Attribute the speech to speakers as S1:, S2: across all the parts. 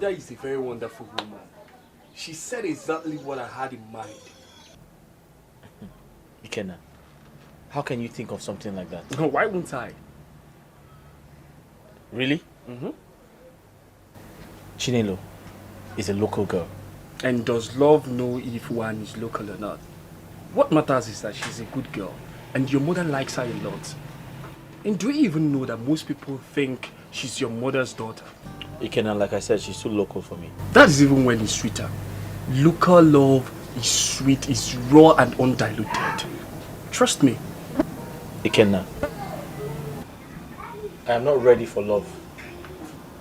S1: mother is a very wonderful woman. She said exactly what I had in mind.
S2: Ikenna, how can you think of something like that?
S1: Why won't I?
S2: Really? Chinelo is a local girl.
S1: And does love know if one is local or not? What matters is that she's a good girl, and your mother likes her a lot. And do you even know that most people think she's your mother's daughter?
S2: Ikenna, like I said, she's too local for me.
S1: That is even when it's sweeter. Local love is sweet, is raw and undiluted. Trust me.
S2: Ikenna, I am not ready for love.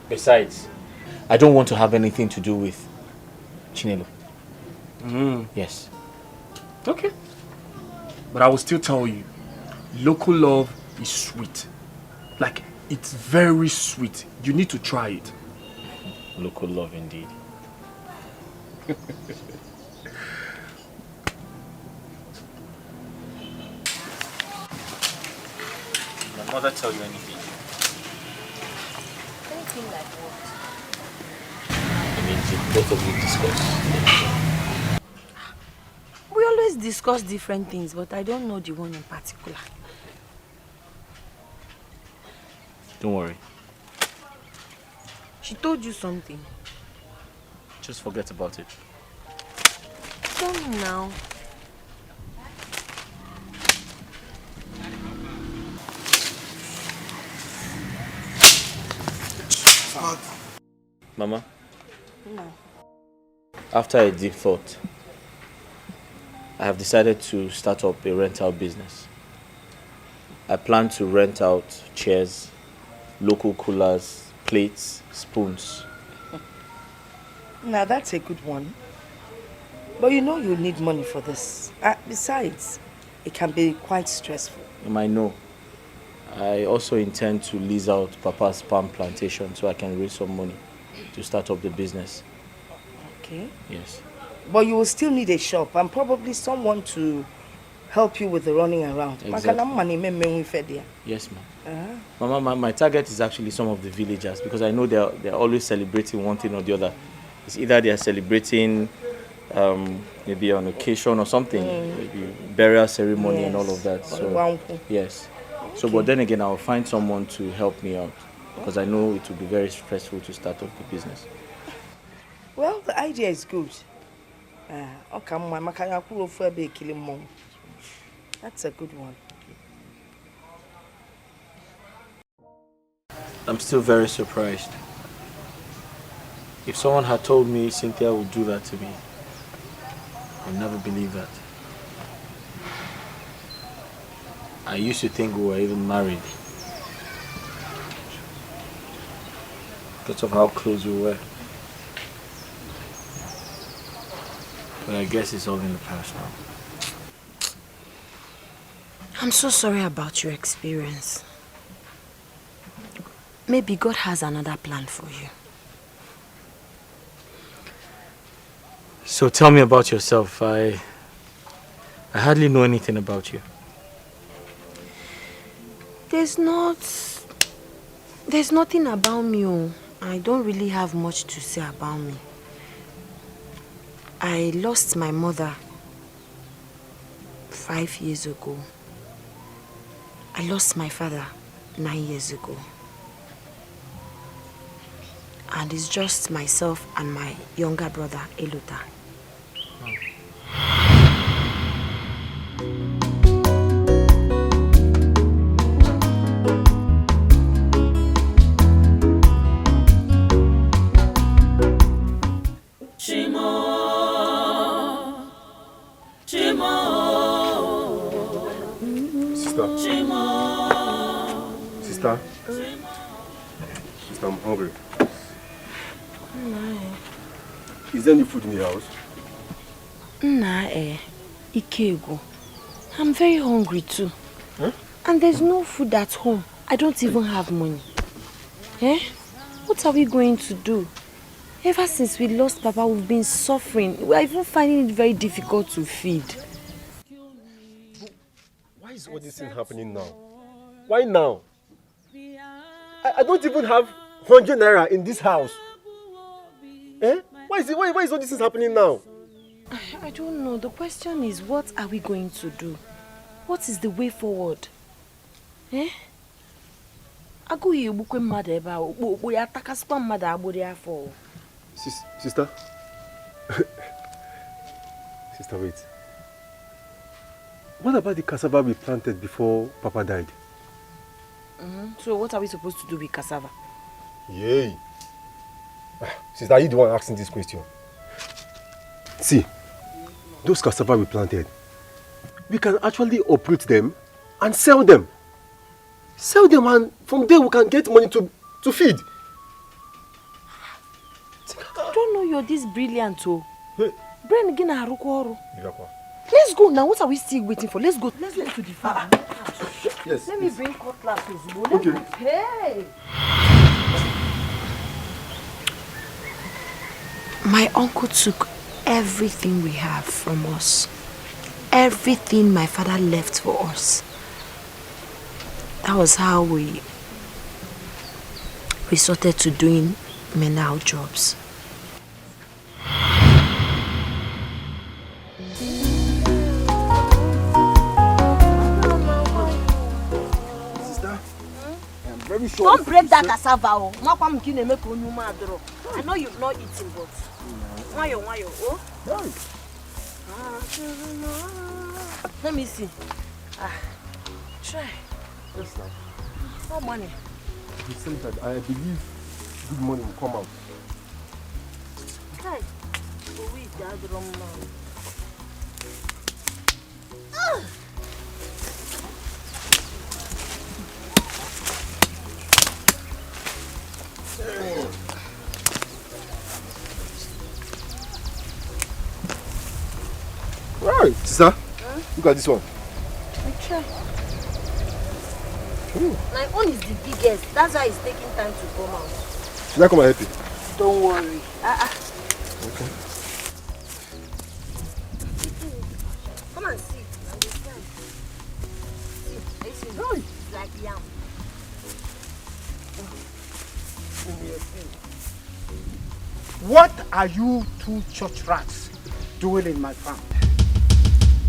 S2: Besides, I don't want to have anything to do with Chinelo. Yes.
S1: Okay. But I will still tell you, local love is sweet. Like, it's very sweet. You need to try it.
S2: Local love indeed. My mother tell you anything?
S3: Anything like what?
S2: I mean, did both of you discuss?
S3: We always discuss different things, but I don't know the one in particular.
S2: Don't worry.
S3: She told you something.
S2: Just forget about it.
S3: Tell me now.
S2: Mama?
S3: No.
S2: After a deep thought, I have decided to start up a rental business. I plan to rent out chairs, local coolers, plates, spoons.
S4: Now that's a good one. But you know you need money for this. Besides, it can be quite stressful.
S2: I know. I also intend to lease out Papa's palm plantation so I can raise some money to start up the business.
S4: Okay.
S2: Yes.
S4: But you will still need a shop and probably someone to help you with the running around.
S2: Exactly. Yes, ma'am. Mama, my target is actually some of the villagers because I know they're always celebrating one thing or the other. It's either they are celebrating maybe an occasion or something, maybe burial ceremony and all of that. So yes. Okay. So, but then again, I'll find someone to help me out because I know it will be very stressful to start up the business.
S4: Well, the idea is good. That's a good one.
S2: I'm still very surprised. If someone had told me Cynthia would do that to me, I'd never believe that. I used to think we were even married because of how close we were. But I guess it's all in the past now.
S3: I'm so sorry about your experience. Maybe God has another plan for you.
S2: So tell me about yourself. I hardly know anything about you.
S3: There's nothing about me. I don't really have much to say about me. I lost my mother 5 years ago. I lost my father 9 years ago. And it's just myself and my younger brother, Eluta.
S5: Sister, I'm hungry. Is there any food in the house?
S3: Ikego. I'm very hungry too.
S5: Huh?
S3: And there's no food at home. I don't even have money. What are we going to do? Ever since we lost Papa, we've been suffering. We're even finding it very difficult to feed.
S5: Why is all this thing happening now? Why now? I don't even have 100 naira in this house. Eh? Why is all this happening now?
S3: I don't know. The question is, what are we going to do? What is the way forward? Eh?
S5: Sister? Sister, wait. What about the cassava we planted before Papa died?
S3: So what are we supposed to do with cassava?
S5: Yay! Sister, are you the one asking this question? See, those cassava we planted, we can actually uproot them and sell them. Sell them, and from there we can get money to feed.
S3: I don't know you're this brilliant, oh.
S5: Hey.
S3: Let's go now. What are we still waiting for? Let's go. Let's get to the farm.
S5: Yes.
S3: Let me bring cutlass.
S5: Okay.
S3: Hey. My uncle took everything we have from us. Everything my father left for us. That was how we resorted to doing menial jobs.
S5: Very sure.
S3: Don't break that cassava. I know you've not eaten, but why oh? Let me see. Try.
S5: Yes, sir.
S3: What money?
S5: He said that I believe good money will come out.
S3: Try.
S5: Right, sister. Look at this one.
S3: Try. My own is the biggest. That's why it's taking time to come out.
S5: Should I come and help you?
S3: Don't worry.
S5: Okay.
S3: Come and see. See, it's like yam.
S6: What are you two church rats doing in my farm?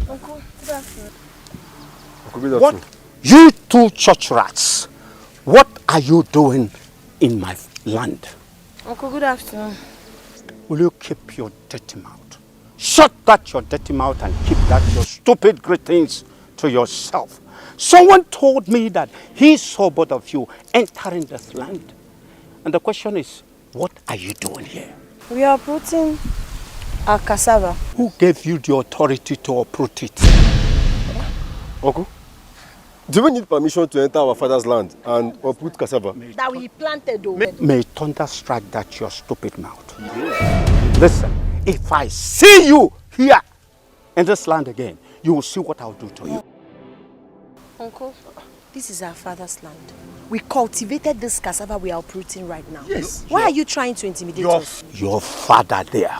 S3: Uncle, good afternoon.
S6: What? You two church rats, what are you doing in my land?
S3: Uncle, good afternoon.
S6: Will you keep your dirty mouth? Shut that your dirty mouth and keep that your stupid greetings to yourself. Someone told me that he saw both of you entering this land. And the question is, what are you doing here?
S3: We are uprooting our cassava.
S6: Who gave you the authority to uproot it?
S5: Uncle, do we need permission to enter our father's land and uproot cassava?
S3: That we planted though.
S6: May thunder strike that your stupid mouth. Listen, if I see you here in this land again, you will see what I'll do to you.
S3: Uncle, this is our father's land. We cultivated this cassava we are uprooting right now.
S6: Yes.
S3: Why are you trying to intimidate us?
S6: Your father there.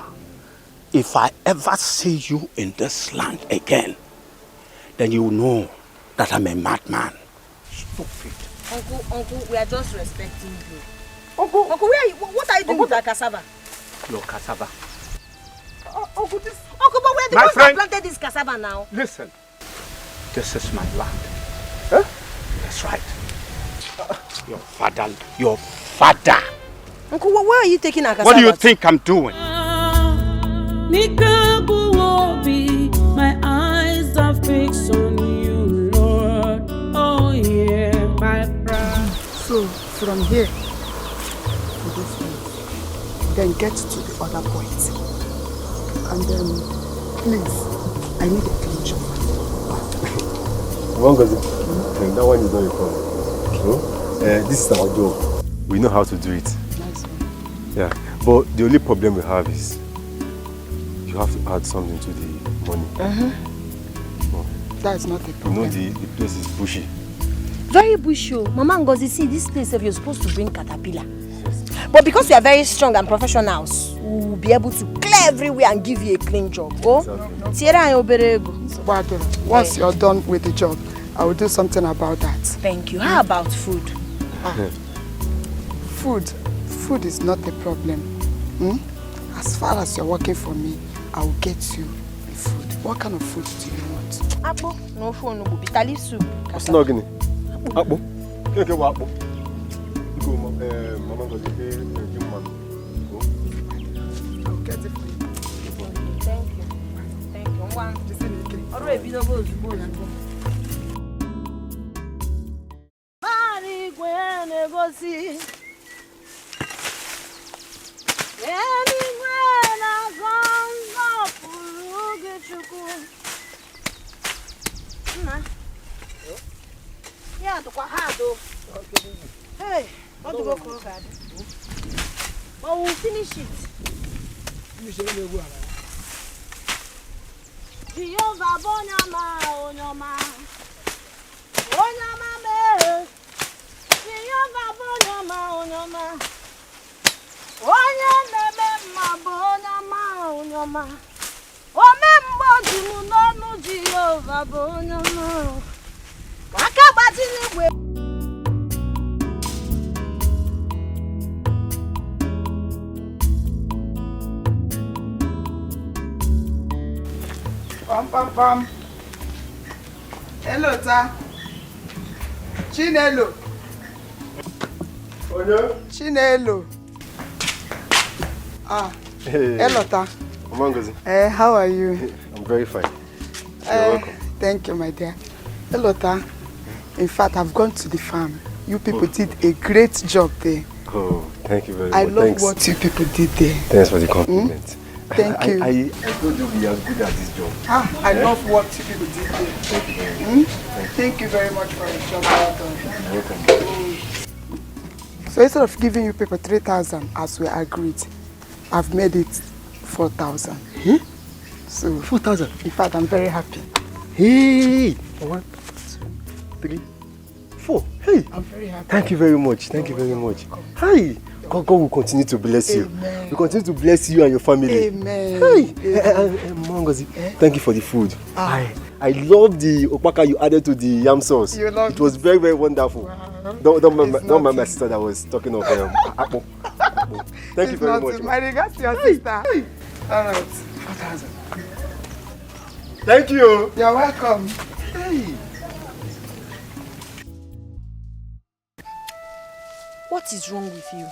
S6: If I ever see you in this land again, then you will know that I'm a madman. Stupid.
S3: Uncle, we are just respecting you. Uncle, where are you? What are you doing with our cassava?
S6: Your cassava.
S3: Uncle, but we're the ones that planted this cassava now.
S6: Listen, this is my land. Huh? That's right. Your father.
S3: Uncle, where are you taking our cassava?
S6: What do you think I'm doing?
S7: My eyes are fixed on you, Lord. Oh yeah, my pride.
S8: So from here to this place, then get to the other point, and then please, I need a clean job.
S5: That one is not a problem. So, this is our job. We know how to do it.
S8: Nice one.
S5: Yeah, but the only problem we have is you have to add something to the money.
S8: That's not a
S5: You
S8: problem.
S5: know the place is bushy.
S3: Very bushy. Mama Ngozi, see this place if you're supposed to bring caterpillar. But because we are very strong and professionals, we'll be able to clear everywhere and give you a clean job. Oh,
S8: Once you're done with the job, I will do something about that.
S3: Thank you. How about food?
S8: Food is not a problem. As far as you're working for me, I will get you the food. What kind of food do you want?
S3: Apple, no phone, no bitter leaf soup.
S5: What's not going? Apple. Okay, what apple? Go, Mama, go to the man.
S8: I'll get it for you.
S3: Thank you. Thank you. One. Already, you go to go and go. Mari, gwene gosi. Yeah, to hey, what to go for that? But we'll finish it. Jehovah Bonyama, Onyama. Onyama me. Jehovah Bonyama, Onyama. Onyama Bonyama, Onyama. Omembo Jimunonu Jehovah Bonyama. Wakabatini we.
S8: Pam. Hello, ta. Chinelo. Chinelo.
S5: Hey.
S8: Hello, ta. How are you?
S5: I'm very fine. You're welcome.
S8: Thank you, my dear. Hello, ta. In fact, I've gone to the farm. You people did a great job there.
S5: Oh, thank you very much.
S8: I love what you people did there.
S5: Thanks for the compliment.
S8: Thank you.
S5: I told you we are good at this job.
S8: I love what you people did there.
S5: Thank you very much.
S8: Thank you very much for the job well done.
S5: You're welcome.
S8: So instead of giving you people 3,000 as we agreed, I've made it 4,000. So
S5: 4,000?
S8: In fact, I'm very happy.
S5: Hey! 1, 2, 3, 4. Hey!
S8: I'm very happy.
S5: Thank you very much. Thank you very much. Hi! God will continue to bless you.
S8: Amen.
S5: We continue to bless you and your family.
S8: Amen.
S5: Hey! Mangozi, thank you for the food. I love the okpaka you added to the yam sauce.
S8: You love
S5: it was very, very wonderful.
S8: Wow.
S5: Don't mind my sister that was talking of apple. Thank you very much.
S8: My regards to your sister. Hey. All right. 4,000.
S5: Thank you.
S8: You're welcome.
S5: Hey.
S3: What is wrong with you?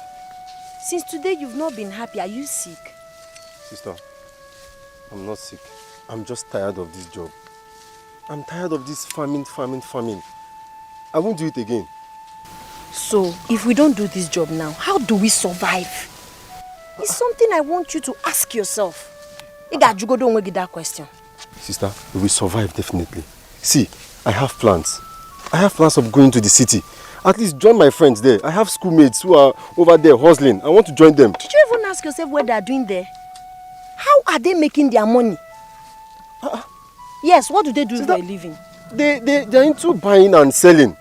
S3: Since today you've not been happy. Are you sick?
S5: Sister, I'm not sick. I'm just tired of this job. I'm tired of this farming. I won't do it again.
S3: So, if we don't do this job now, how do we survive? It's something I want you to ask yourself. You got that question.
S5: Sister, we will survive definitely. See, I have plans. I have plans of going to the city. At least join my friends there. I have schoolmates who are over there hustling. I want to join them.
S3: Did you even ask yourself what they are doing there? How are they making their money? Yes, what do they do for a living?
S5: They're into buying and selling.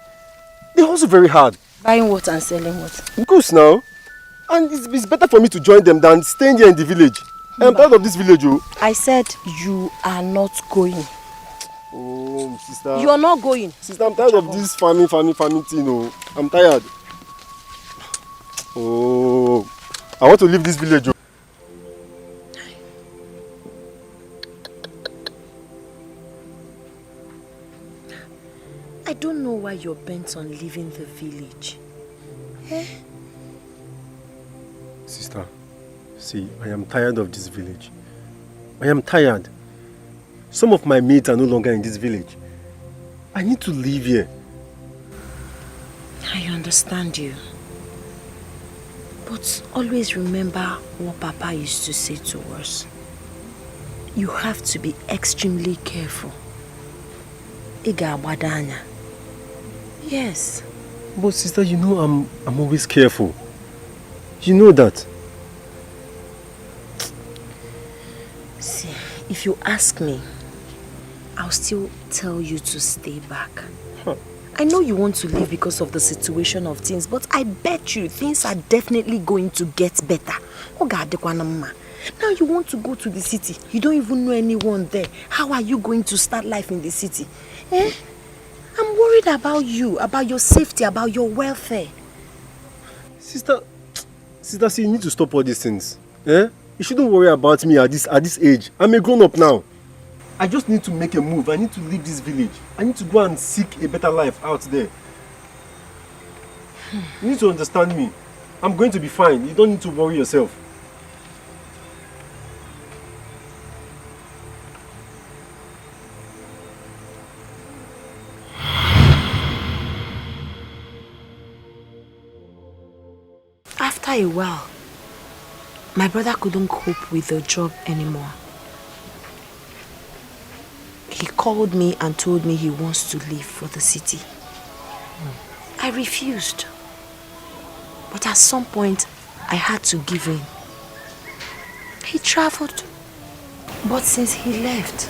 S5: They hustle very hard.
S3: Buying what and selling what?
S5: Goods now. And it's better for me to join them than staying here in the village. I'm tired of this village, oh.
S3: I said you are not going.
S5: Oh, sister.
S3: You are not going.
S5: Sister, I'm tired of this farming thing, oh. I'm tired. Oh, I want to leave this village, oh.
S3: I don't know why you're bent on leaving the village. Eh?
S5: Sister, see, I am tired of this village. I am tired. Some of my mates are no longer in this village. I need to leave here.
S3: I understand you. But always remember what Papa used to say to us. You have to be extremely careful. Iga wadanya. Yes.
S5: But sister, you know I'm always careful. You know that.
S3: See, if you ask me, I'll still tell you to stay back. I know you want to leave because of the situation of things, but I bet you things are definitely going to get better. Now you want to go to the city. You don't even know anyone there. How are you going to start life in the city? Eh? I'm worried about you, about your safety, about your welfare.
S5: Sister, see, you need to stop all these things. Eh? You shouldn't worry about me at this age. I'm a grown-up now. I just need to make a move. I need to leave this village. I need to go and seek a better life out there. You need to understand me. I'm going to be fine. You don't need to worry yourself.
S3: After a while, my brother couldn't cope with the job anymore. He called me and told me he wants to leave for the city. I refused. But at some point, I had to give in. He traveled. But since he left,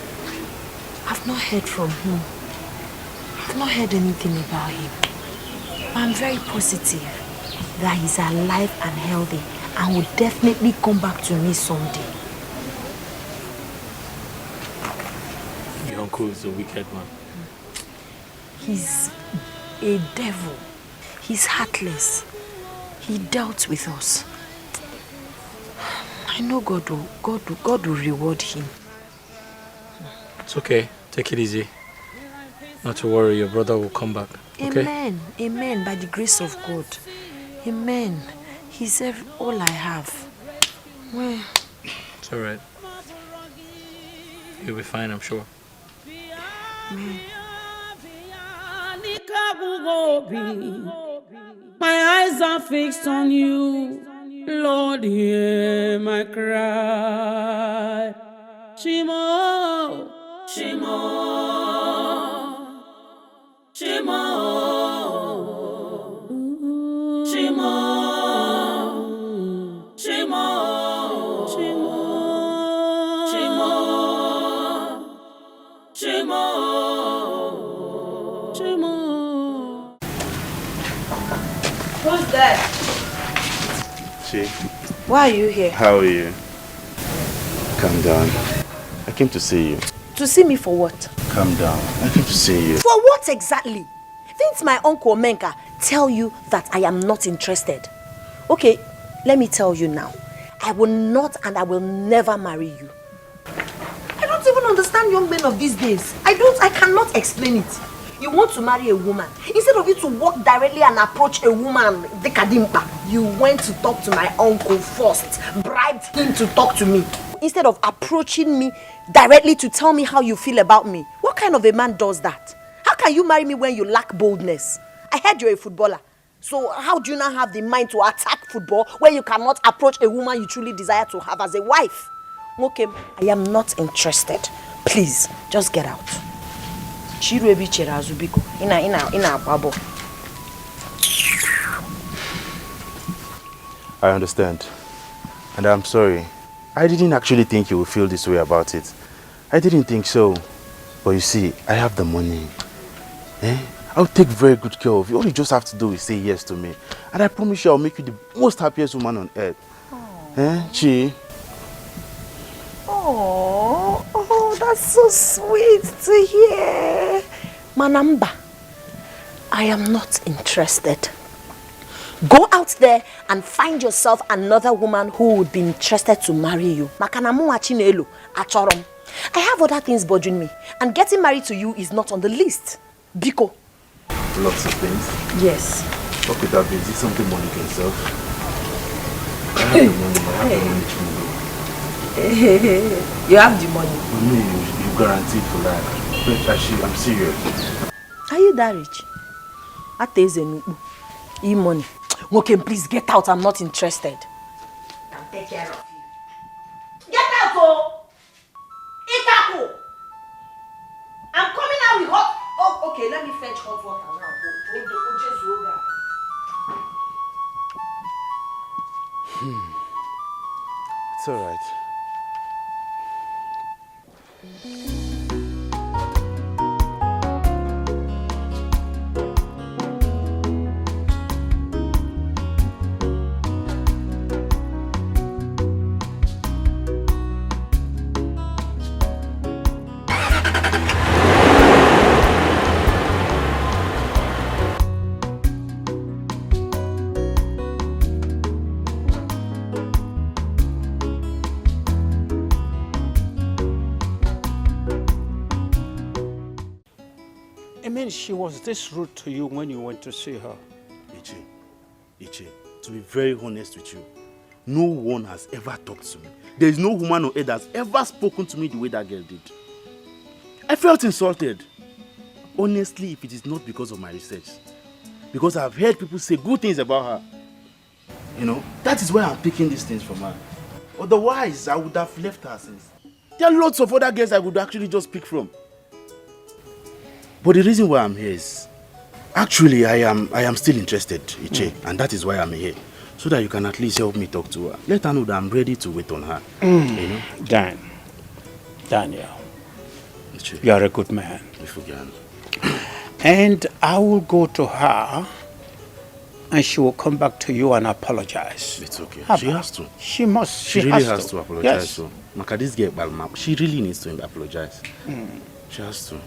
S3: I've not heard from him. I've not heard anything about him. But I'm very positive that he's alive and healthy and will definitely come back to me someday.
S2: Your uncle is a wicked man.
S3: He's a devil. He's heartless. He dealt with us. I know God will reward him.
S2: It's okay. Take it easy. Not to worry, your brother will come back. Okay?
S3: Amen. Amen. By the grace of God. Amen. He's all I have. Well,
S2: it's alright. You'll be fine, I'm sure.
S3: Amen.
S7: My eyes are fixed on you. Lord, hear my cry. Shimo, Shimo, Shimo, Shimo, Shimo, Shimo, Shimo, Shimo, Shimo.
S3: Who's that?
S9: Chi,
S3: Why are you here?
S9: how are you? Calm down. I came to see you.
S3: To see me for what?
S9: Calm down. I came to see you.
S3: For what exactly? Didn't my uncle Menka tell you that I am not interested? Okay, let me tell you now. I will not and I will never marry you. I don't even understand young men of these days. I cannot explain it. You want to marry a woman. Instead of you to walk directly and approach a woman, you went to talk to my uncle first, bribed him to talk to me. Instead of approaching me directly to tell me how you feel about me. What kind of a man does that? How can you marry me when you lack boldness? I heard you're a footballer. So how do you now have the mind to attack football when you cannot approach a woman you truly desire to have as a wife? Okay, I am not interested. Please, just get out.
S9: I understand. And I'm sorry. I didn't actually think you would feel this way about it. I didn't think so. But you see, I have the money. I'll take very good care of you. All you just have to do is say yes to me. And I promise you I'll make you the most happiest woman on earth. Chi?
S3: Oh, that's so sweet to hear. Manamba, I am not interested. Go out there and find yourself another woman who would be interested to marry you. I have other things bothering me, and getting married to you is not on the list. Biko.
S9: Lots of things?
S3: Yes.
S9: What could that be? Is it something money can solve? I have the money,
S3: You have the money.
S9: For me, you guaranteed for life. But actually, I'm serious.
S3: Are you that rich? E-money. Okay, please get out. I'm not interested. I'll take care of you. Get out, oh! Ikaku! I'm coming out with hot... Oh, okay, let me fetch hot water now.
S9: It's alright.
S6: think she was this rude to you when you went to see her?
S9: Ichi, to be very honest with you, no one has ever talked to me. There is no woman on earth that's ever spoken to me the way that girl did. I felt insulted. Honestly, if it is not because of my research, because I've heard people say good things about her, you know, that is why I'm picking these things from her. Otherwise, I would have left her since. There are lots of other girls I would actually just pick from. But the reason why I'm here is, actually, I am still interested, Iche, and that is why I'm here. So that you can at least help me talk to her. Let her know that I'm ready to wait on her. You know?
S6: Daniel,
S9: Iche,
S6: you are a good man. And I will go to her and she will come back to you and apologize.
S9: It's okay.
S6: How
S9: She
S6: about-
S9: has to.
S6: She must.
S9: She really has to apologize.
S6: Yes.
S9: So, Maka, this girl, Balma, she really needs to apologize. She has to.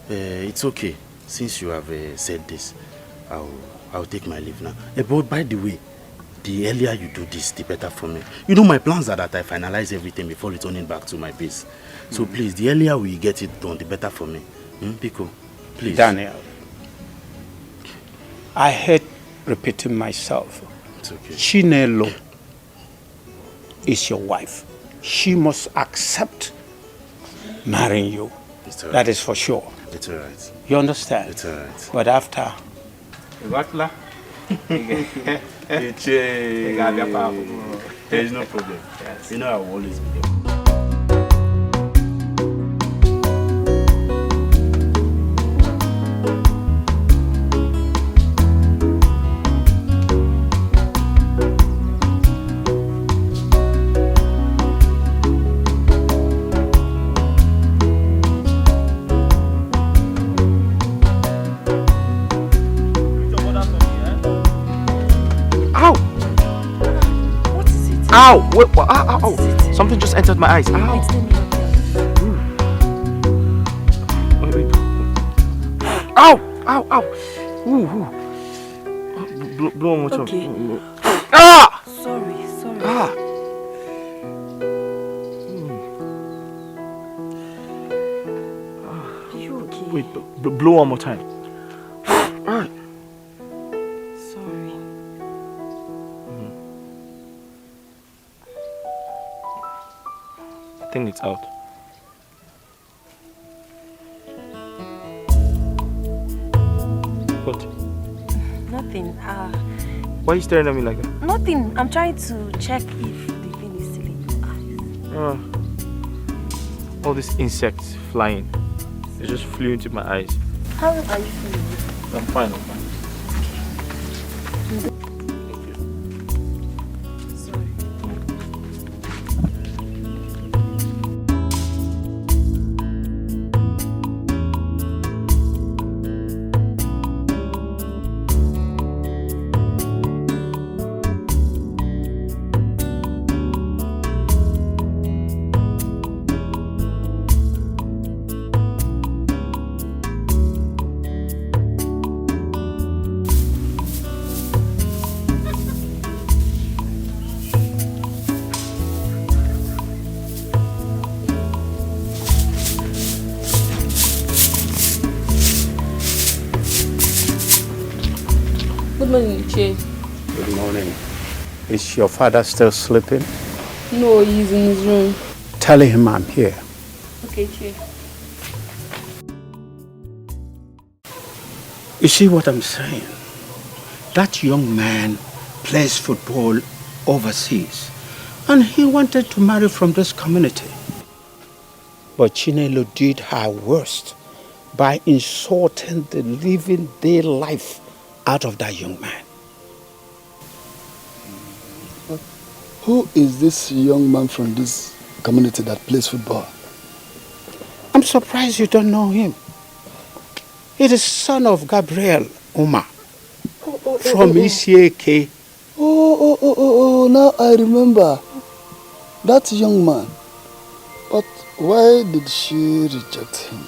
S9: It's okay. Since you have said this, I'll take my leave now. But by the way, the earlier you do this, the better for me. You know, my plans are that I finalize everything before returning back to my base. So please, the earlier we get it done, the better for me. Pico, please.
S6: Daniel, I hate repeating myself.
S9: It's okay.
S6: Chinelo is your wife. She must accept marrying you.
S9: It's all right.
S6: That is for sure.
S9: It's all right.
S6: You understand?
S9: It's all right.
S6: But after...
S9: There is no problem. Yes. You know I will always be there.
S1: Ow! Wait, ow, ow, ow. Something just entered my eyes. Ow! Ow! Ow! Ow! Ooh! Blow one more time.
S4: Okay.
S1: Ah!
S4: Sorry.
S1: Ah!
S4: Are you okay?
S1: Wait, blow one more time. Alright.
S4: Sorry.
S1: I think it's out. What?
S3: Nothing.
S1: Why are you staring at me like that?
S3: Nothing. I'm trying to check if the thing is still in your eyes.
S1: All these insects flying. They just flew into my eyes.
S3: How are you feeling?
S1: I'm fine.
S7: Good morning, Che.
S6: Good morning. Is your father still sleeping?
S7: No, he's in his room.
S6: Tell him I'm here.
S7: Okay, Che.
S6: You see what I'm saying? That young man plays football overseas and he wanted to marry from this community. But Chinelo did her worst by insulting the living day life out of that young man.
S10: Who is this young man from this community that plays football?
S6: I'm surprised you don't know him. He is son of Gabriel Uma from Isieke.
S10: Oh, now I remember. That young man. But why did she reject him?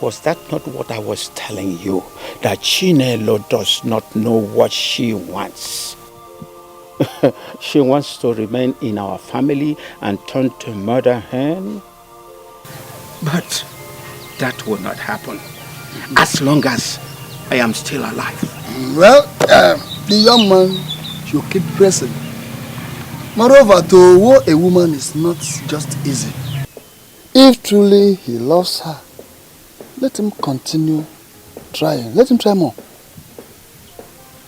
S6: Was that not what I was telling you? That Chinelo does not know what she wants. She wants to remain in our family and turn to mother hen. But that will not happen. as long as I am still alive.
S10: Well, the young man should keep pressing. Moreover, to woo a woman is not just easy. If truly he loves her, let him continue trying. Let him try more.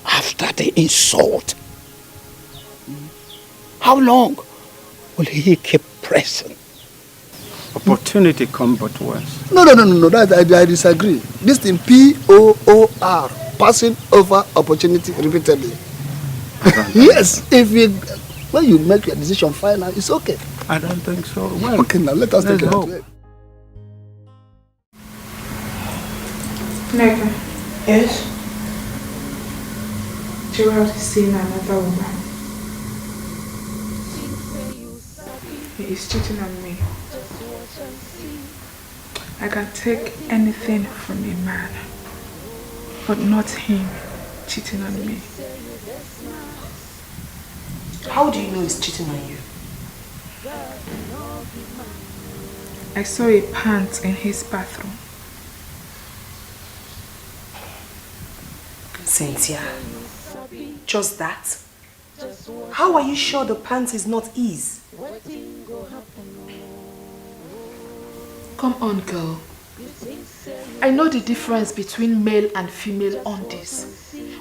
S6: After the insult, how long will he keep pressing? Opportunity come but once.
S10: No. That I disagree. This thing POOR, passing over opportunity repeatedly. Yes, when you make your decision final, it's okay.
S6: I don't think so. Well,
S10: okay, now let us take it out.
S11: Neka. Yes? Gerald is seeing another woman. He is cheating on me. I can take anything from a man, but not him cheating on me.
S4: How do you know he's cheating on you?
S11: I saw a pant in his bathroom.
S4: Cynthia, just that? How are you sure the pants is not his?
S11: Come on, girl. I know the difference between male and female undies.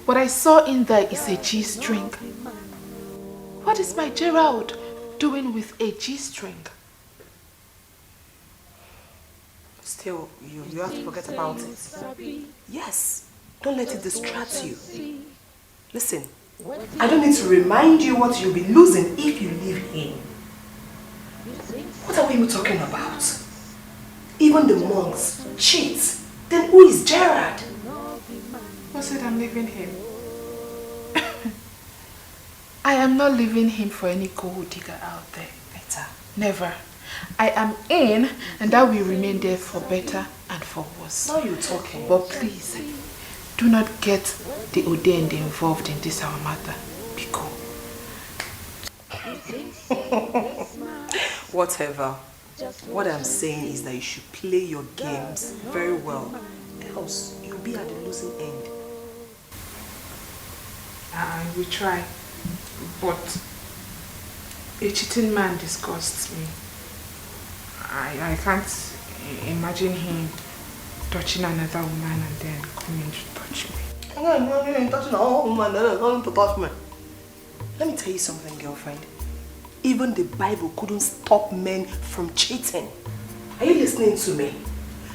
S11: What I saw in there is a G-string. What is my Gerald doing with a G-string?
S4: Still, you have to forget about it. Yes, don't let it distract you. Listen, I don't need to remind you what you'll be losing if you leave him. What are we even talking about? Even the monks cheat. Then who is Gerard?
S11: Who said I'm leaving him? I am not leaving him for any gold digger out there.
S4: Better.
S11: Never. I am in, and that will remain there for better and for worse.
S4: Now you're talking.
S11: But please, do not get the ordained involved in this our matter. Be cool.
S4: Whatever. What I'm saying is that you should play your games very well. Else, you'll be at the losing end.
S11: I will try. But a cheating man disgusts me. I can't imagine him touching another woman and then coming to touch me.
S4: I can't imagine him touching another woman and then coming to touch me. Let me tell you something, girlfriend. Even the Bible couldn't stop men from cheating. Are you listening to me?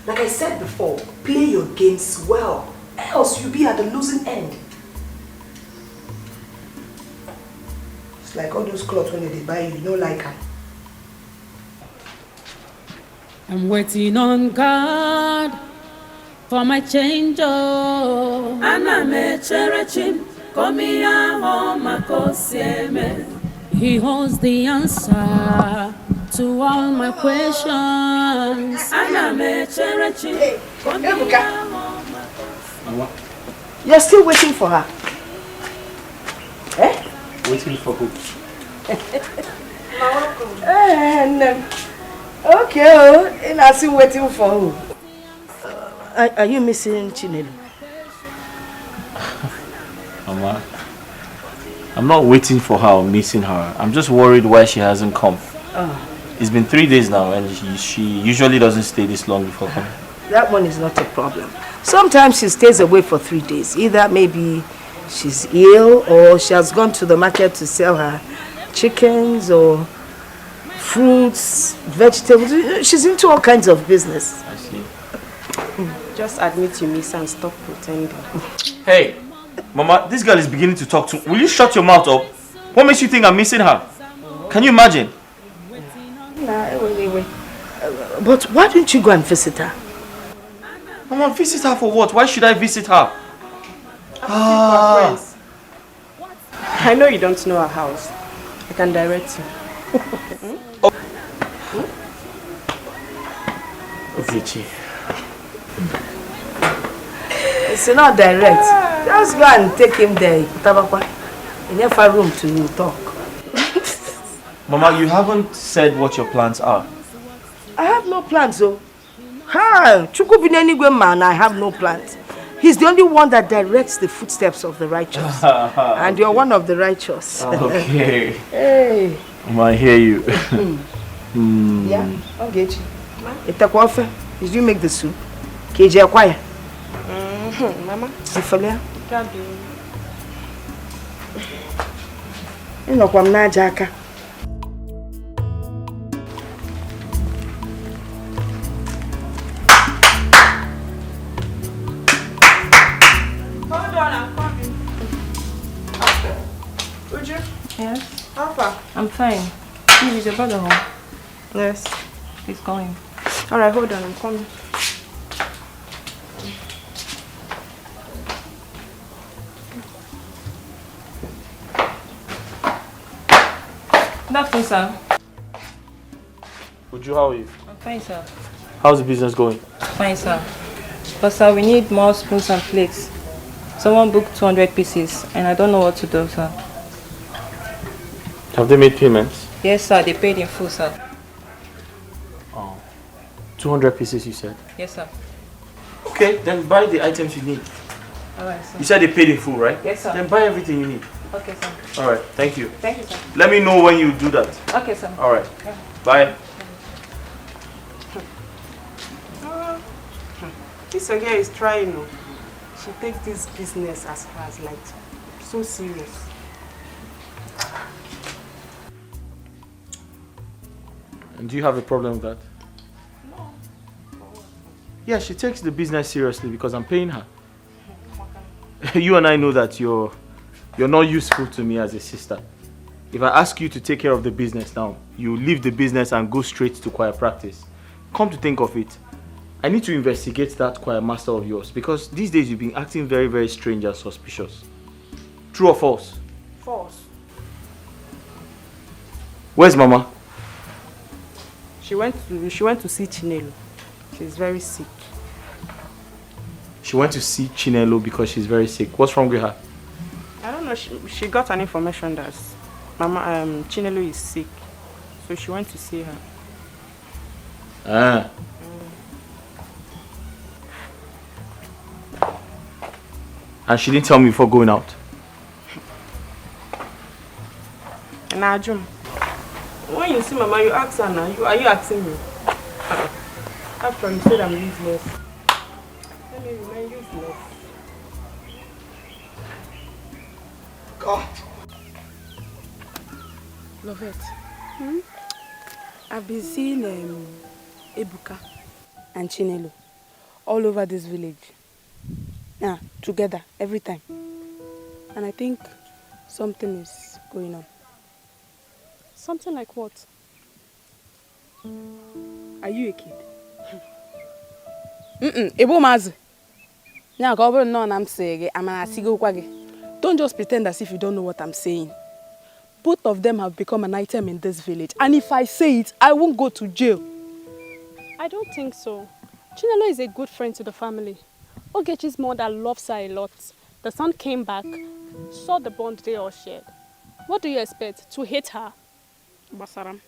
S4: Like I said before, play your games well. Else you'll be at the losing end. It's like all those clothes when they buy you don't like them.
S12: I'm waiting on God for my change. Oh, He holds the answer to all my questions.
S4: Hey, you're still waiting for her? Eh?
S2: Waiting for who?
S4: Okay, and I'm still waiting for who? Are you missing Chinelu?
S2: Mama, I'm not waiting for her or missing her. I'm just worried why she hasn't come. It's been 3 days now and she usually doesn't stay this long before coming.
S4: That one is not a problem. Sometimes she stays away for 3 days. Either maybe she's ill or she has gone to the market to sell her chickens or fruits, vegetables. She's into all kinds of business.
S2: I see.
S7: Just admit you miss and stop pretending.
S2: Hey, Mama, this girl is beginning to talk to. Will you shut your mouth up? What makes you think I'm missing her? Can you imagine?
S4: Wait. But why don't you go and visit her?
S2: Mama, visit her for what? Why should I visit her?
S7: I know you don't know her house. I can direct you.
S2: Okay, Chi.
S4: It's not direct. Just go and take him there. In your room to talk.
S2: Mama, you haven't said what your plans are.
S4: I have no plans, though. Ha! Chukubinenigwe man, I have no plans. He's the only one that directs the footsteps of the righteous. And you're one of the righteous.
S2: Okay.
S4: Hey.
S2: I hear you.
S4: Yeah, I'll get you. Itakofe, did you make the soup? KJ acquire. Mama. Sifalia. Ino kwa mnaja aka.
S7: Hold on, I'm coming. Uju?
S13: Yes?
S7: How far?
S13: I'm fine. Is your brother home?
S7: Yes.
S13: He's going.
S7: Alright, hold on, I'm coming.
S13: Good afternoon, sir.
S2: Uju, how are you?
S13: I'm fine, sir.
S2: How's the business going?
S13: Fine, sir. But sir, we need more spoons and plates. Someone booked 200 pieces and I don't know what to do, sir.
S2: Have they made payments?
S13: Yes, sir. They paid in full, sir.
S2: Oh. 200 pieces, you said?
S13: Yes, sir.
S2: Okay, then buy the items you need.
S13: Alright, sir.
S2: You said they paid in full, right?
S13: Yes, sir.
S2: Then buy everything you need.
S13: Okay, sir.
S2: Alright, thank you.
S13: Thank you, sir.
S2: Let me know when you do that.
S13: Okay, sir.
S2: Alright.
S13: Yeah.
S2: Bye.
S7: This girl is trying, no. She takes this business as like so serious.
S2: And do you have a problem with that?
S7: No.
S2: Yeah, she takes the business seriously because I'm paying her. You and I know that you're not useful to me as a sister. If I ask you to take care of the business now, you leave the business and go straight to choir practice. Come to think of it, I need to investigate that choir master of yours because these days you've been acting very, very strange and suspicious. True or false?
S7: False.
S2: Where's Mama?
S7: She went to see Chinelo. She's very sick.
S2: She went to see Chinelo because she's very sick. What's wrong with her?
S7: I don't know. She got an information that Chinelo is sick, so she went to see her.
S2: Ah. And she didn't tell me before going out.
S7: Najum, when you see Mama, you ask her now. Are you asking me? After you said I'm useless. Let me remain useless.
S4: God.
S8: Lovette, I've been seeing Ebuka and Chinelo all over this village. Yeah, together, every time. And I think something is going on.
S14: Something like what?
S8: Are you a kid? Ebo mazi. Don't just pretend as if you don't know what I'm saying. Both of them have become an item in this village. And if I say it, I won't go to jail.
S14: I don't think so. Chinelo is a good friend to the family. Ogechi's mother loves her a lot. The son came back, saw the bond they all shared. What do you expect? To hate her?
S8: Basaram.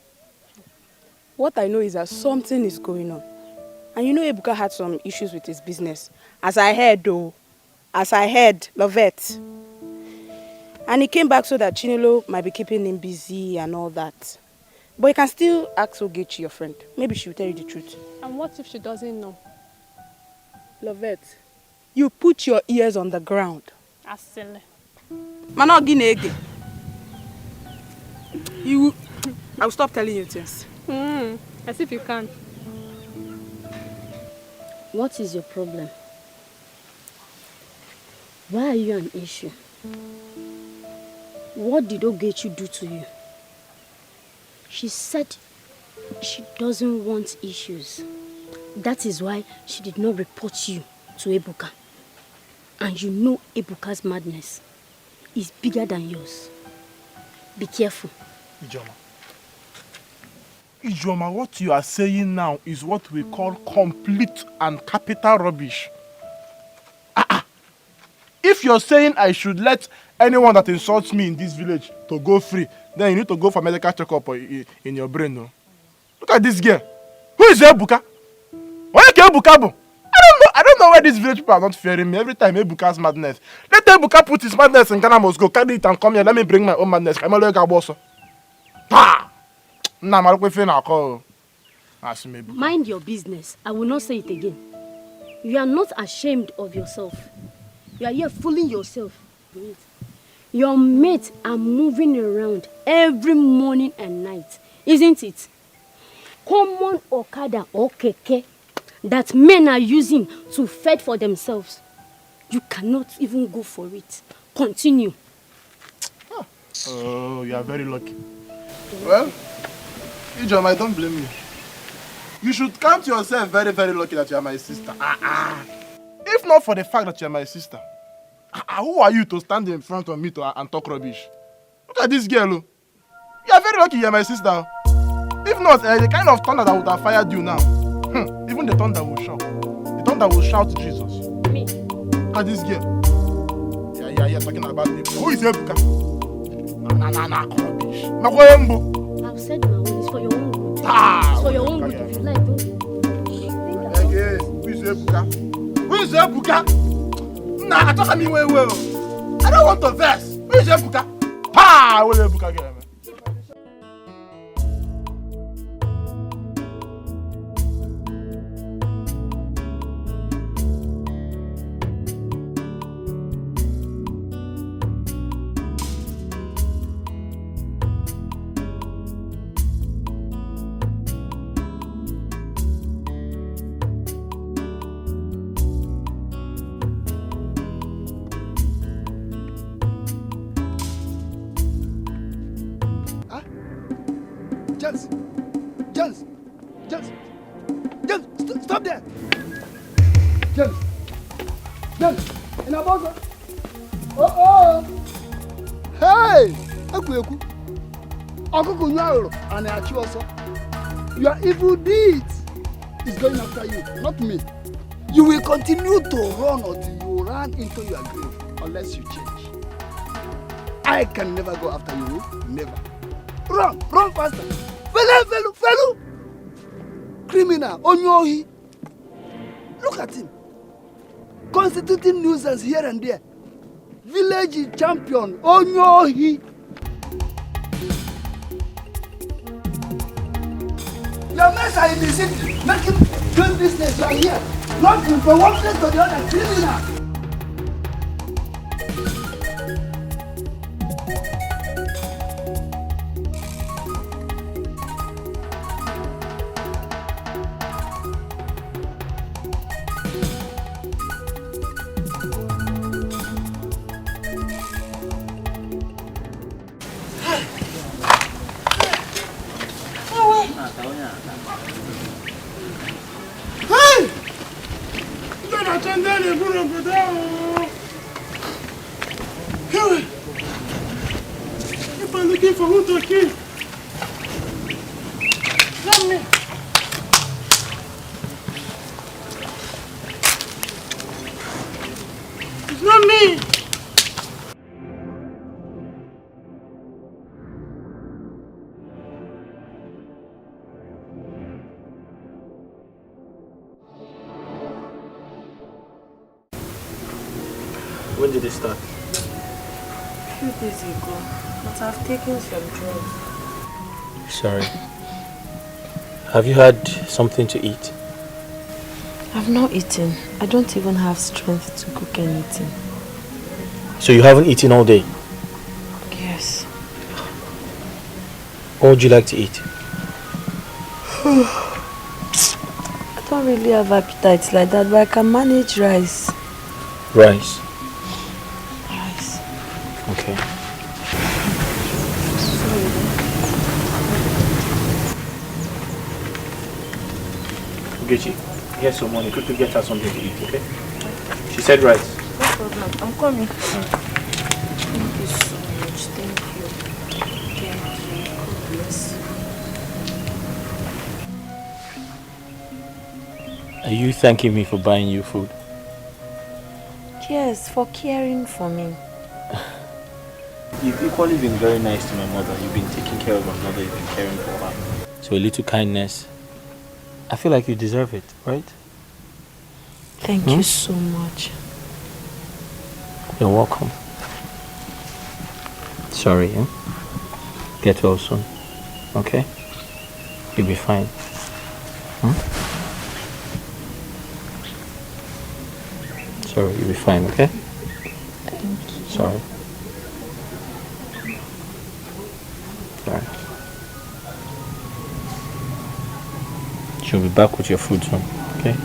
S8: What I know is that something is going on. And you know Ebuka had some issues with his business. As I heard, Lovette. And he came back so that Chinelo might be keeping him busy and all that. But you can still ask Ogechi, your friend. Maybe she'll tell you the truth.
S14: And what if she doesn't know?
S8: Lovette, you put your ears on the ground.
S14: Asile.
S8: Manoginege. I'll stop telling you things.
S14: As if you can.
S12: What is your problem? Why are you an issue? What did Ogechi do to you? She said she doesn't want issues. That is why she did not report you to Ebuka. And you know Ebuka's madness is bigger than yours. Be careful.
S15: Ijoma, what you are saying now is what we call complete and capital rubbish. If you're saying I should let anyone that insults me in this village to go free, then you need to go for medical checkup in your brain. No? Look at this girl. Who is Ebuka? Why Ebuka. I don't know why these village people are not fearing me every time Ebuka's madness. Let Ebuka put his madness in Ghana must go. Carry it and come here. Let me bring my own madness. I'm a local boss. Pa!
S12: Mind your business. I will not say it again. You are not ashamed of yourself. You are here fooling yourself. Your mates are moving around every morning and night, isn't it? Common Okada or Keke that men are using to fend for themselves. You cannot even go for it. Continue.
S15: Oh, you are very lucky. Well, Ijom, I don't blame you. You should count yourself very, very lucky that you are my sister. If not for the fact that you are my sister, who are you to stand in front of me and talk rubbish? Look at this girl. You are very lucky you are my sister. If not, the kind of thunder that would have fired you now, even the thunder will shout. The thunder will shout Jesus.
S12: Me?
S15: Look at this girl. Yeah, talking about me. Who is Ebuka? Nah, rubbish.
S12: I've said my own. It's for your own good. It's for your own good. If you like, don't.
S15: Who is Ebuka? Who is Ebuka? Nah, talk to me well. I don't want to vex. Who is Ebuka? Pa! Where is Ebuka again?
S10: James, stop there. James, in a buzzer. Oh. Hey, Akuyeku. Akuku Nyaro, and I also. Your evil deeds is going after you, not me. You will continue to run until you run into your grave, unless you change. I can never go after you, never. Run faster. Fellow. Criminal, Onyohi. Look at him. Constituting nuisance here and there. Village champion, Onyohi. Your mates are in the city, making good business right here. Running from one place to the other, criminal.
S2: When did it start?
S13: A few days ago, but I've taken some drugs.
S2: Sorry. Have you had something to eat?
S3: I've not eaten. I don't even have strength to cook anything.
S2: So you haven't eaten all day?
S3: Yes.
S2: What would you like to eat?
S3: I don't really have appetite like that, but I can manage rice.
S2: Rice?
S3: Rice.
S2: Okay. Ugechi, here's some money. Quickly get her something to eat, okay? She said rice.
S13: No problem. I'm coming. Thank you so much. Thank you. God bless you.
S2: Are you thanking me for buying you food?
S3: Yes, for caring for me.
S2: You've equally been very nice to my mother. You've been taking care of my mother. You've been caring for her. So a little kindness. I feel like you deserve it, right?
S3: Thank you so much.
S2: You're welcome. Sorry, eh? Get well soon. Okay? You'll be fine. Sorry, you'll be fine, okay?
S3: Thank you.
S2: Sorry. Sorry. She'll be back with your food soon, okay?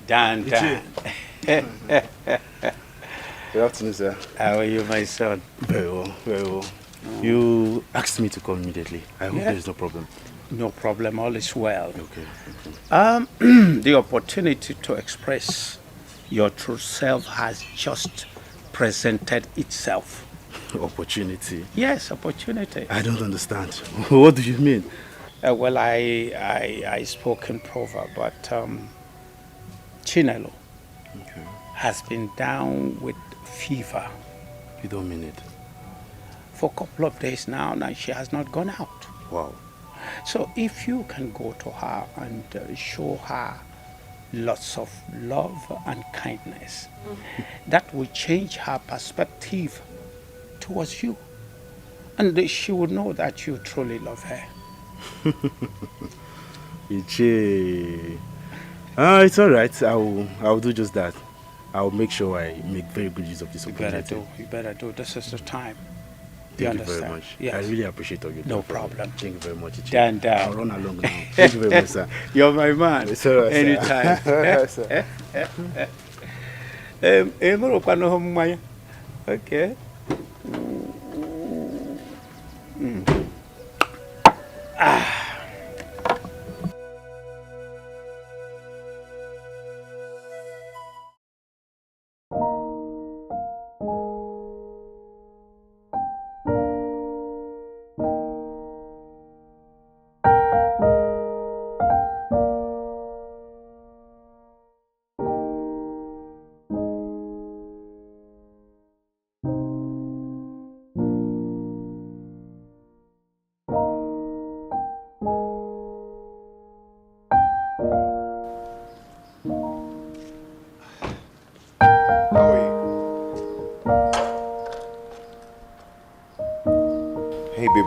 S6: Dan.
S5: Good afternoon, sir.
S6: How are you, my son?
S5: Very well, very well. You asked me to come immediately. I hope there's no problem.
S6: No problem, all is well.
S5: Okay.
S6: The opportunity to express your true self has just presented itself.
S5: Opportunity?
S6: Yes, opportunity.
S5: I don't understand. What do you mean?
S6: Well, I spoke in proverb, but Chinelo has been down with fever.
S5: You don't mean it?
S6: For a couple of days now, she has not gone out.
S5: Wow.
S6: So if you can go to her and show her lots of love and kindness, that will change her perspective towards you. And she will know that you truly love her.
S5: Iche. It's all right. I'll do just that. I'll make sure I make very good use of this opportunity.
S6: You better do. This is the time.
S5: Thank you very much.
S6: Yes.
S5: I really appreciate all you do.
S6: No problem.
S5: Thank you very much, Iche.
S6: Dan.
S5: I'll run along now. Thank you very much, sir.
S6: You're my man.
S5: It's all right,
S6: anytime.
S5: sir.
S6: Okay.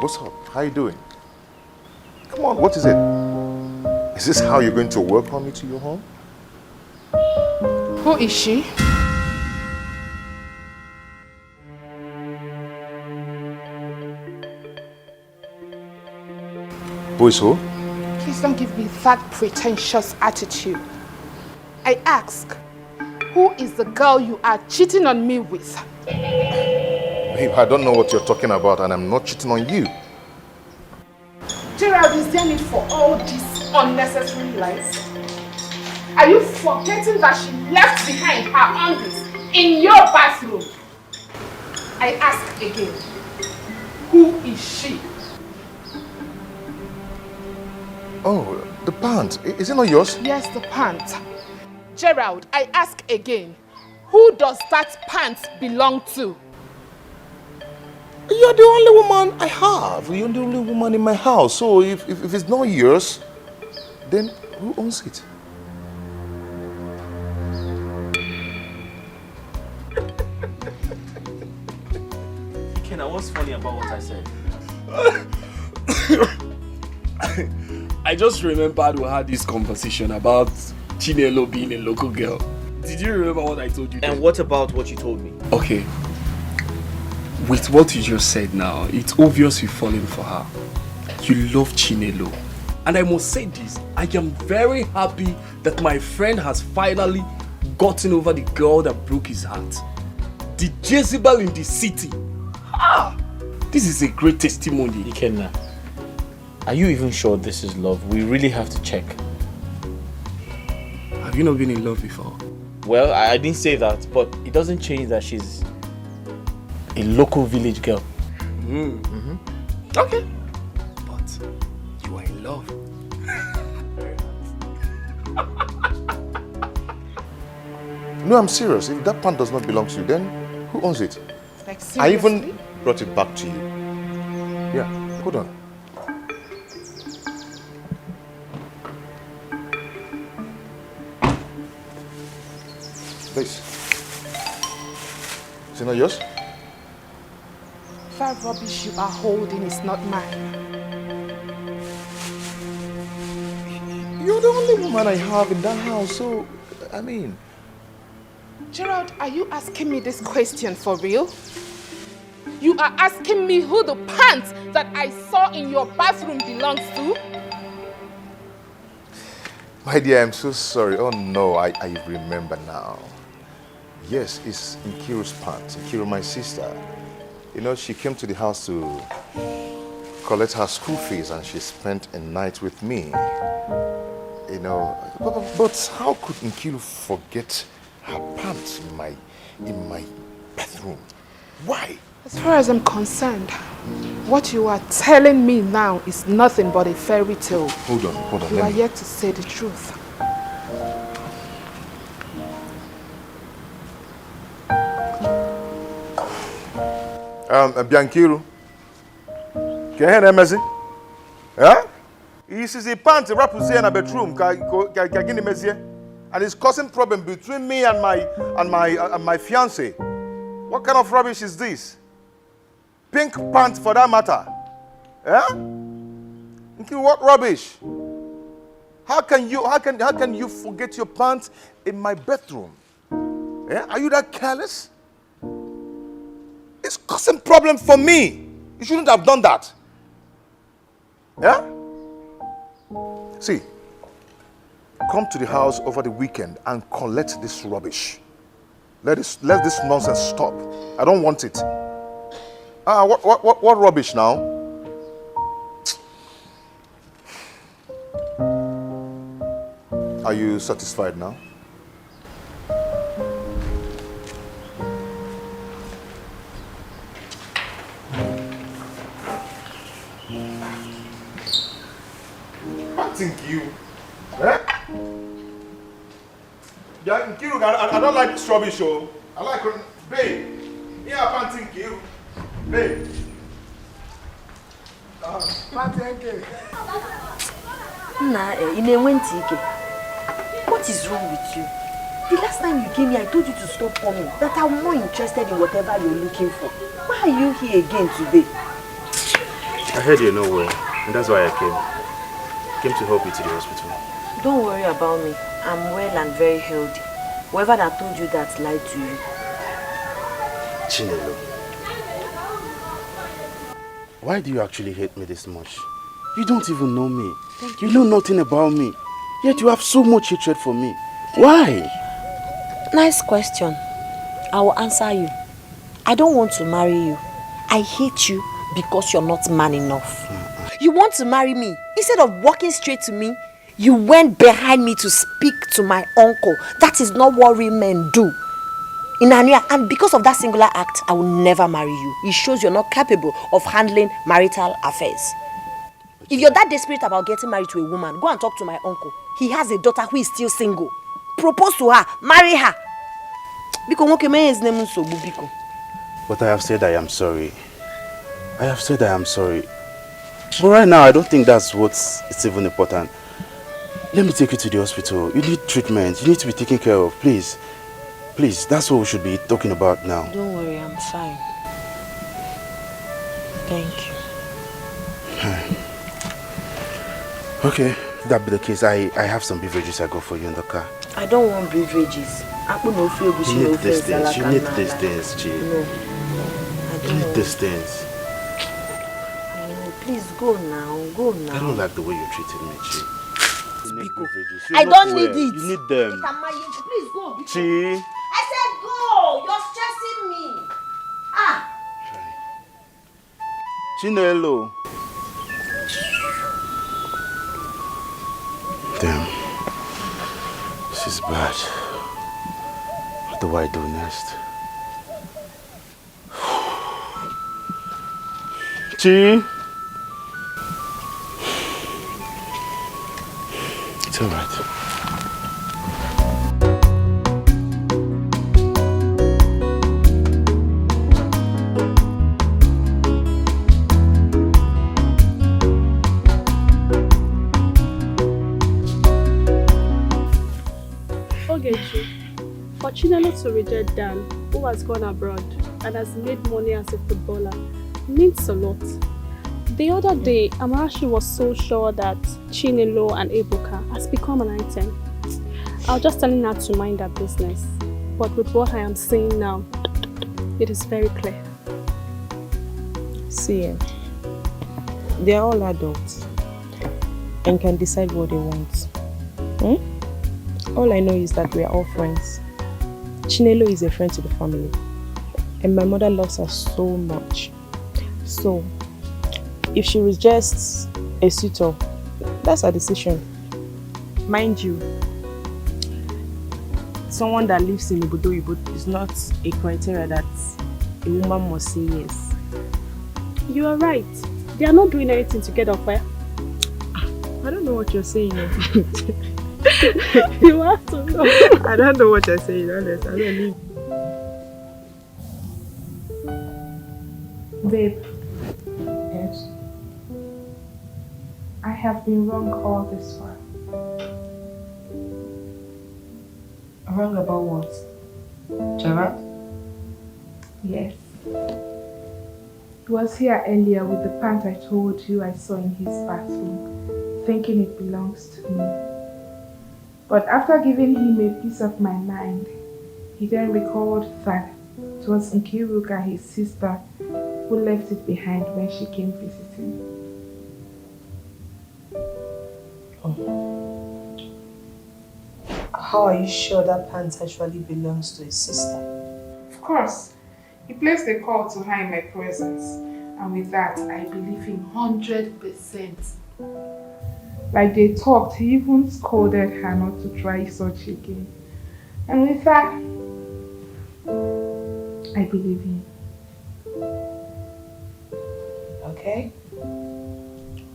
S16: What's up? How you doing? Come on, what is it? Is this how you're going to welcome me to your home?
S11: Who is she?
S16: Who is who?
S11: Please don't give me that pretentious attitude. I ask, who is the girl you are cheating on me with?
S16: Babe, I don't know what you're talking about, and I'm not cheating on you.
S11: Gerald, is there need for all these unnecessary lies? Are you forgetting that she left behind her undies in your bathroom? I ask again, who is she?
S16: Oh, the pants. Is it not yours?
S11: Yes, the pants. Gerald, I ask again, who does that pants belong to?
S16: You're the only woman I have. You're the only woman in my house. So if it's not yours, then who owns it?
S2: Kenna, what's funny about what I said?
S1: I just remembered we had this conversation about Chinelo being a local girl. Did you remember what I told you?
S2: And what about what you told me?
S1: Okay. With what you just said now, it's obvious you're falling for her. You love Chinelo. And I must say this, I am very happy that my friend has finally gotten over the girl that broke his heart. The Jezebel in the city. Ah! This is a great testimony.
S2: Ikenna, are you even sure this is love? We really have to check.
S1: Have you not been in love before?
S2: Well, I didn't say that, but it doesn't change that she's a local village girl.
S1: Okay. But you are in love.
S16: No, I'm serious. If that pant does not belong to you, then who owns it?
S11: Like,
S16: I
S11: seriously?
S16: even brought it back to you. Yeah, hold on. This. Is it not yours?
S11: That rubbish you are holding is not mine.
S16: You're the only woman I have in that house, so, I mean...
S11: Gerald, are you asking me this question for real? You are asking me who the pants that I saw in your bathroom belongs to?
S16: My dear, I'm so sorry. Oh no, I remember now. Yes, it's Nkiru's pants. Nkiru, my sister. You know, she came to the house to collect her school fees and she spent a night with me. You know, but how could Nkiru forget her pants in my bathroom? Why?
S11: As far as I'm concerned, what you are telling me now is nothing but a fairy tale.
S16: Hold on.
S11: You are yet to say the truth.
S16: Bianchiru, can you hear me? Huh? He sees a pants wrap in a bedroom, and it's causing problem between me and my fiance. What kind of rubbish is this? Pink pants for that matter. Huh? What rubbish? How can you forget your pants in my bedroom? Yeah? Are you that careless? It's causing problem for me. You shouldn't have done that. Yeah? See, come to the house over the weekend and collect this rubbish. Let this nonsense stop. I don't want it. What rubbish now? Are you satisfied now? Thank you. Eh? Yeah, I don't like this rubbish, oh. I like it. Babe. Yeah, I can't think you. Babe.
S3: What is wrong with you? The last time you came here, I told you to stop coming. That I'm more interested in whatever you're looking for. Why are you here again today?
S9: I heard you're not well, and that's why I came. Came to help you to the hospital.
S3: Don't worry about me. I'm well and very healthy. Whoever that told you that lied to you.
S9: Chinelo, why do you actually hate me this much? You don't even know me. You know nothing about me. Yet you have so much hatred for me. Why?
S3: Nice question. I will answer you. I don't want to marry you. I hate you because you're not man enough. You want to marry me. Instead of walking straight to me, you went behind me to speak to my uncle. That is not what real men do. In Ania, and because of that singular act, I will never marry you. It shows you're not capable of handling marital affairs. If you're that desperate about getting married to a woman, go and talk to my uncle. He has a daughter who is still single. Propose to her, marry her.
S9: But I have said I am sorry. I have said I am sorry. But right now, I don't think that's what's even important. Let me take you to the hospital. You need treatment. You need to be taken care of. Please. Please, that's what we should be talking about now.
S3: Don't worry, I'm fine. Thank you.
S9: Okay, if that be the case, I have some beverages I got for you in the car.
S3: I don't want beverages.
S9: You need these things. You need these things, Chi.
S3: No.
S9: You need these things.
S3: Please go now. Go now.
S9: I don't like the way you're treating me, Chi.
S3: I don't need it.
S9: You need them.
S3: Please go.
S9: Chi.
S3: I said go. You're stressing me. Ah.
S9: Chinelo. Damn. This is bad. What do I do next? Chi. It's all right.
S14: Ogechi, for Chinelo to reject Dan, who has gone abroad and has made money as a footballer, means a lot. The other day, Amarachi was so sure that Chinelo and Ebuka has become an item. I was just telling her to mind her business. But with what I am saying now, it is very clear.
S7: See, they are all adults and can decide what they want. All I know is that we are all friends. Chinelo is a friend to the family, and my mother loves her so much. So, if she rejects a suitor, that's her decision. Mind you, someone that lives in Obodo is not a criteria that a woman must say yes.
S14: You are right. They are not doing anything to get off where?
S7: I don't know what you're saying.
S14: You have to know.
S7: I don't know what you're saying, honest. I don't leave.
S11: Babe. Yes? I have been wrong all this while.
S7: Wrong about what? Gerard?
S11: Yes. He was here earlier with the pant I told you I saw in his bathroom, thinking it belongs to me. But after giving him a piece of my mind, he then recalled that it was Nkiruka, his sister, who left it behind when she came visiting.
S4: How are you sure that pants actually belongs to his sister?
S11: Of course, he placed a call to her in my presence, and with that, I believe him 100%. Like they talked, he even scolded her not to try such again. And with that, I believe him.
S4: Okay?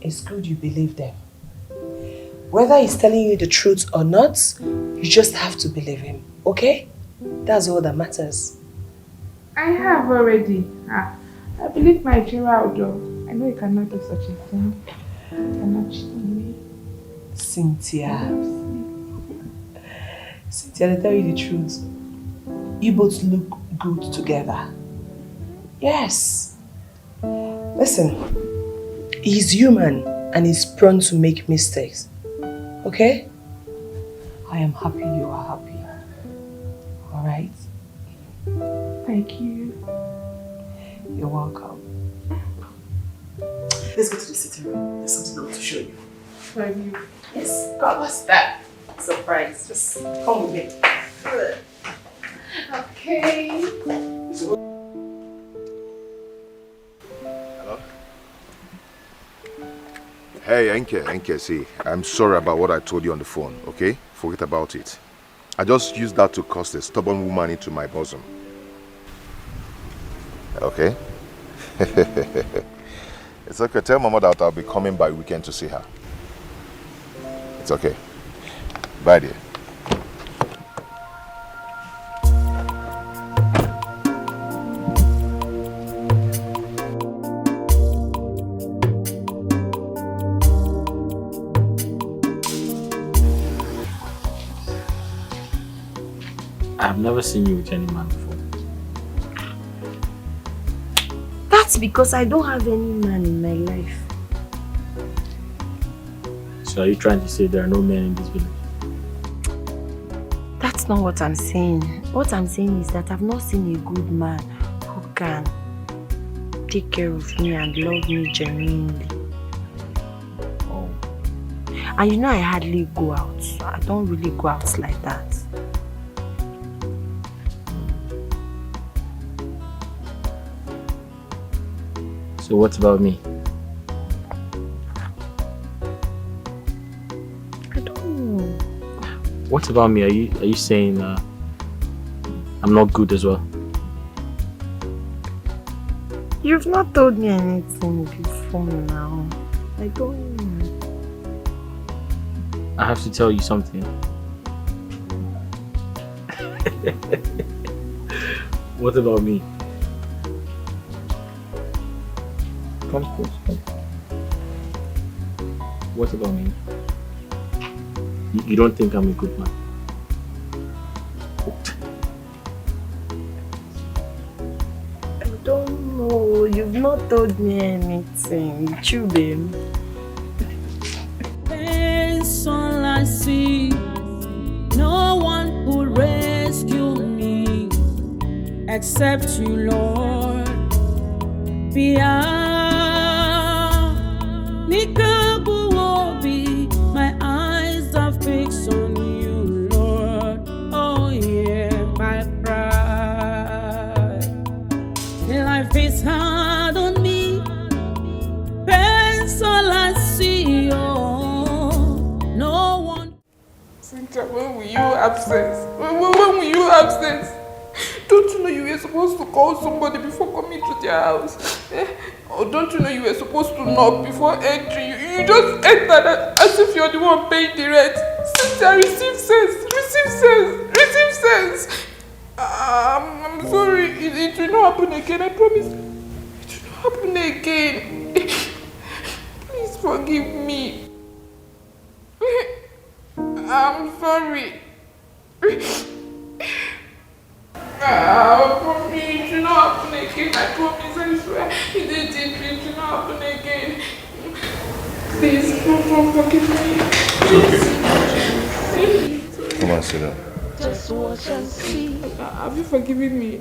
S4: It's good you believe them. Whether he's telling you the truth or not, you just have to believe him, okay? That's all that matters.
S11: I have already. I believe my Gerald, though. I know he cannot do such a thing. He cannot cheat on me.
S4: Cynthia. Cynthia, to tell you the truth, you both look good together. Yes. Listen, he's human and he's prone to make mistakes. Okay? I am happy you are happy. Alright?
S11: Thank you.
S4: You're welcome. Let's go to the sitting room. There's something I want to show you.
S11: For you.
S4: Yes. God, what's that? Surprise. Just come with me.
S11: Okay.
S16: Hello? Hey, Enke, see, I'm sorry about what I told you on the phone, okay? Forget about it. I just used that to cast a stubborn woman into my bosom. Okay? It's okay. Tell Mama that I'll be coming by weekend to see her. It's okay. Bye, dear.
S2: I've never seen you with any man before.
S3: That's because I don't have any man in my life.
S2: So are you trying to say there are no men in this village?
S3: That's not what I'm saying. What I'm saying is that I've not seen a good man who can take care of me and love me genuinely.
S2: Oh.
S3: And you know I hardly go out. I don't really go out like that.
S2: So what about me?
S3: I don't know.
S2: What about me? Are you saying I'm not good as well?
S3: You've not told me anything before now. I don't know.
S2: I have to tell you something. What about me? Come close. Come. What about me? You don't think I'm a good man?
S3: I don't know. You've not told me anything. True, babe.
S17: It's all I see. No one will rescue me except you, Lord. My eyes are fixed on you, Lord. Oh yeah, my pride. Life is hard on me. Pain's all I see. Oh, no one.
S11: Cynthia, when will you absence? When will you absence? Don't you know you were supposed to call somebody before coming to their house? Or don't you know you were supposed to knock before entering? You just entered as if you're the one paying the rent. Cynthia, receive sense. I'm sorry. It will not happen again. I promise. It will not happen again. Please forgive me. I'm sorry. I promise it will not happen again. I promise, I swear. It will not happen again. Please, don't forgive me.
S16: Come on, sit down.
S11: Just watch and see. Have you forgiven me?